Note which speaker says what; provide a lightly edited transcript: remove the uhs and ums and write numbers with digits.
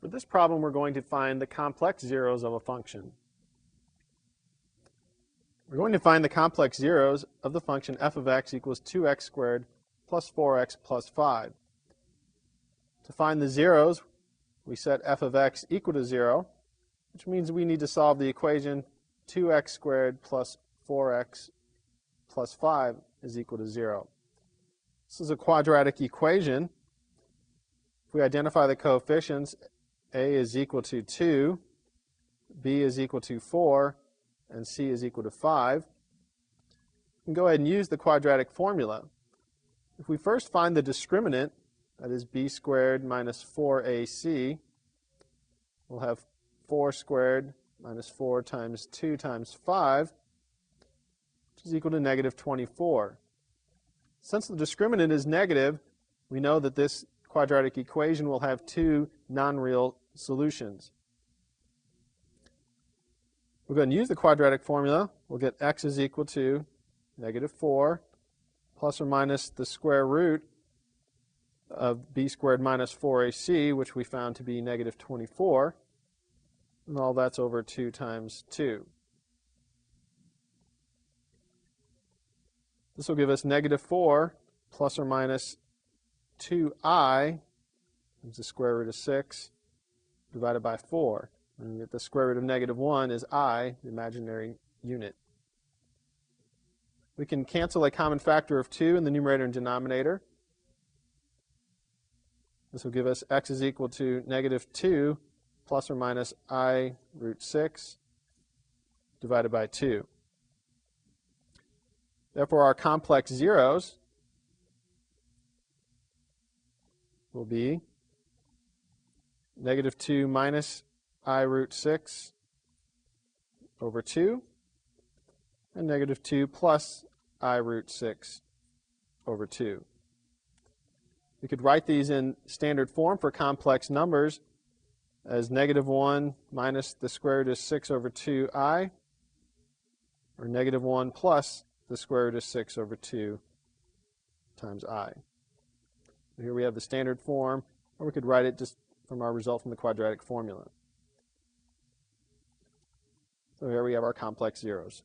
Speaker 1: For this problem, we're going to find the complex zeros of a function. We're going to find the complex zeros of the function f of x equals 2x squared plus 4x plus 5. To find the zeros, we set f of x equal to 0, which means we need to solve the equation 2x squared plus 4x plus 5 is equal to 0. This is a quadratic equation. If we identify the coefficients, a is equal to 2, b is equal to 4, and c is equal to 5. We can go ahead and use the quadratic formula. If we first find the discriminant, that is b squared minus 4ac, we'll have 4 squared minus 4 times 2 times 5, which is equal to negative 24. Since the discriminant is negative, we know that this quadratic equation will have two non-real solutions. We're going to use the quadratic formula. We'll get x is equal to negative 4 plus or minus the square root of b squared minus 4ac, which we found to be negative 24. And all that's over 2 times 2. This will give us negative 4 plus or minus 2i, which is the square root of 6, divided by 4. And get the square root of negative 1 is I, the imaginary unit. We can cancel a common factor of 2 in the numerator and denominator. This will give us x is equal to negative 2 plus or minus I root 6 divided by 2. Therefore, our complex zeros will be negative 2 minus I root 6 over 2, and negative 2 plus I root 6 over 2. We could write these in standard form for complex numbers as negative 1 minus the square root of 6 over 2i, or negative 1 plus the square root of 6 over 2 times I. Here we have the standard form, or we could write it just from our result from the quadratic formula. So here we have our complex zeros.